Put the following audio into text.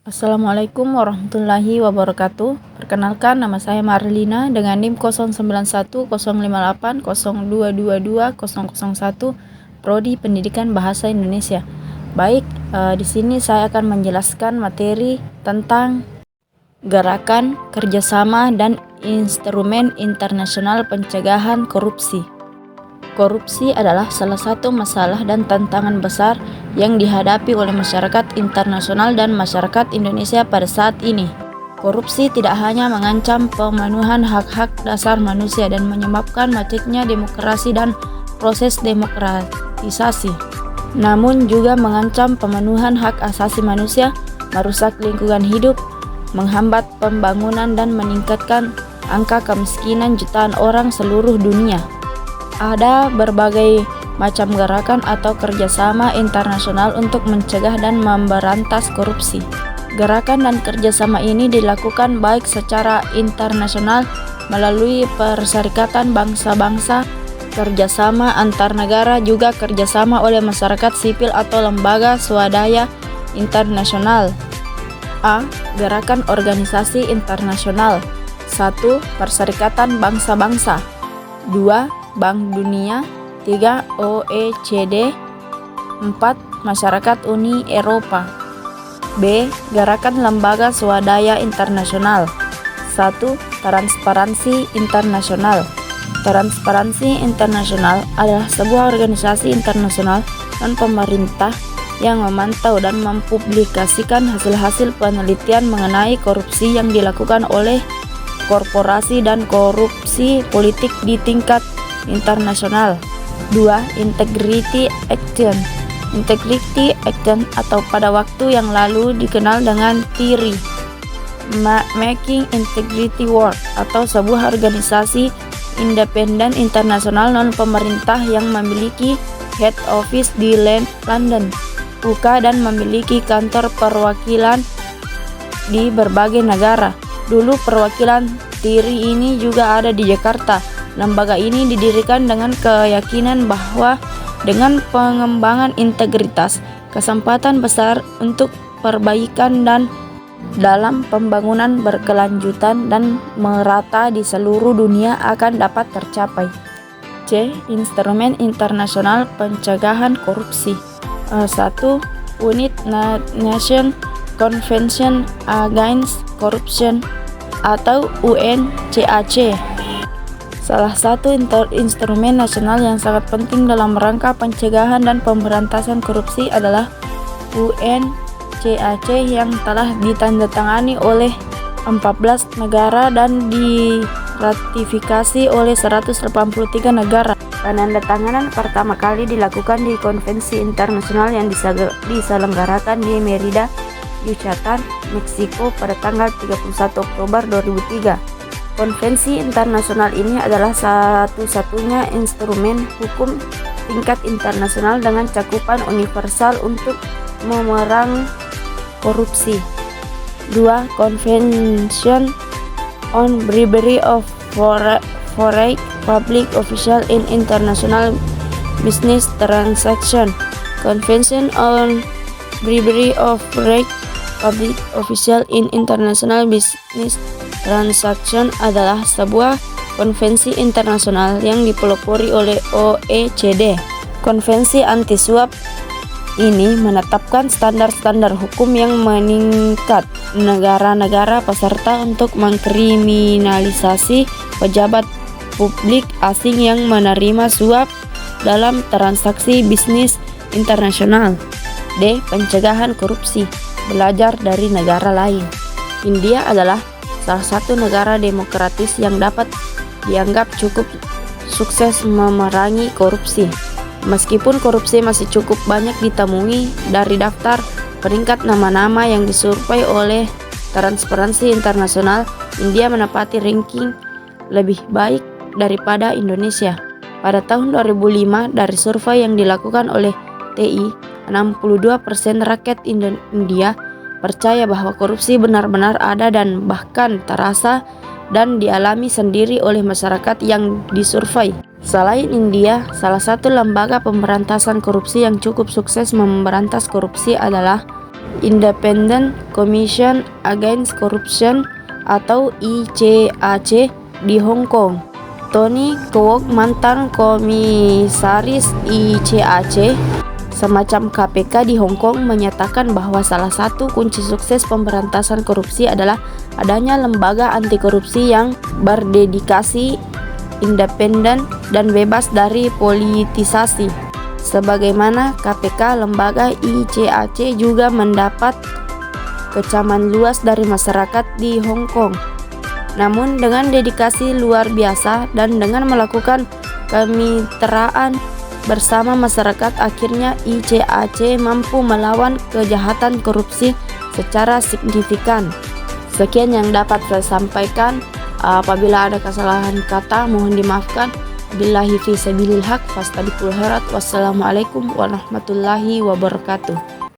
Assalamualaikum warahmatullahi wabarakatuh. Perkenalkan, nama saya Marlina dengan NIM 09105802222001, Prodi Pendidikan Bahasa Indonesia. Baik, di sini saya akan menjelaskan materi tentang gerakan, kerjasama, dan instrumen internasional pencegahan korupsi. Korupsi adalah salah satu masalah dan tantangan besar yang dihadapi oleh masyarakat internasional dan masyarakat Indonesia pada saat ini. Korupsi tidak hanya mengancam pemenuhan hak-hak dasar manusia dan menyebabkan macetnya demokrasi dan proses demokratisasi, namun juga mengancam pemenuhan hak asasi manusia, merusak lingkungan hidup, menghambat pembangunan, dan meningkatkan angka kemiskinan jutaan orang seluruh dunia. Ada berbagai macam gerakan atau kerjasama internasional untuk mencegah dan memberantas korupsi. Gerakan dan kerjasama ini dilakukan baik secara internasional melalui Perserikatan Bangsa-Bangsa, kerjasama antar negara, juga kerjasama oleh masyarakat sipil atau lembaga swadaya internasional. A. Gerakan organisasi internasional. 1. Perserikatan Bangsa-Bangsa. 2. Bank Dunia. 3. OECD. 4. Masyarakat Uni Eropa. B. Gerakan Lembaga Swadaya Internasional. 1. Transparansi Internasional. Transparansi Internasional adalah sebuah organisasi internasional non-pemerintah yang memantau dan mempublikasikan hasil-hasil penelitian mengenai korupsi yang dilakukan oleh korporasi dan korupsi politik di tingkat internasional. 2. Integrity Action. Integrity Action atau pada waktu yang lalu dikenal dengan TIRI, Making Integrity Work, atau sebuah organisasi independen internasional non-pemerintah yang memiliki head office di London, UK, dan memiliki kantor perwakilan di berbagai negara. Dulu perwakilan TIRI ini juga ada di Jakarta. Lembaga ini didirikan dengan keyakinan bahwa dengan pengembangan integritas, kesempatan besar untuk perbaikan dan dalam pembangunan berkelanjutan dan merata di seluruh dunia akan dapat tercapai. C. Instrumen internasional pencegahan korupsi. 1. United Nations Convention Against Corruption atau UNCAC. Salah satu instrumen nasional yang sangat penting dalam rangka pencegahan dan pemberantasan korupsi adalah UNCAC yang telah ditandatangani oleh 14 negara dan diratifikasi oleh 183 negara. Penandatanganan pertama kali dilakukan di konvensi internasional yang diselenggarakan di Merida, Yucatan, Meksiko pada tanggal 31 Oktober 2003. Konvensi internasional ini adalah satu-satunya instrumen hukum tingkat internasional dengan cakupan universal untuk memerangi korupsi. 2. Convention on Bribery of Foreign Public Officials in International Business Transactions. Convention on Bribery of Foreign Public Officials in International Business Transaction adalah sebuah konvensi internasional yang dipelopori oleh OECD. Konvensi anti-suap ini menetapkan standar-standar hukum yang mengikat negara-negara peserta untuk mengkriminalisasi pejabat publik asing yang menerima suap dalam transaksi bisnis internasional. D. Pencegahan korupsi. Belajar dari negara lain. India adalah salah satu negara demokratis yang dapat dianggap cukup sukses memerangi korupsi. Meskipun korupsi masih cukup banyak ditemui, dari daftar peringkat nama-nama yang disurvei oleh Transparansi Internasional, India menempati ranking lebih baik daripada Indonesia. Pada tahun 2005, dari survei yang dilakukan oleh TI, 62% rakyat India percaya bahwa korupsi benar-benar ada dan bahkan terasa dan dialami sendiri oleh masyarakat yang disurvei. Selain India, salah satu lembaga pemberantasan korupsi yang cukup sukses memberantas korupsi adalah Independent Commission Against Corruption atau ICAC di Hong Kong. Tony Kwok, mantan komisaris ICAC semacam KPK di Hong Kong, menyatakan bahwa salah satu kunci sukses pemberantasan korupsi adalah adanya lembaga anti korupsi yang berdedikasi, independen, dan bebas dari politisasi. Sebagaimana KPK, lembaga ICAC juga mendapat kecaman luas dari masyarakat di Hong Kong. Namun dengan dedikasi luar biasa dan dengan melakukan kemitraan bersama masyarakat, akhirnya ICAC mampu melawan kejahatan korupsi secara signifikan. Sekian yang dapat saya sampaikan. Apabila ada kesalahan kata, mohon dimaafkan. Billahi fi sabilil haq, fastabiqul khairat. Wassalamualaikum warahmatullahi wabarakatuh.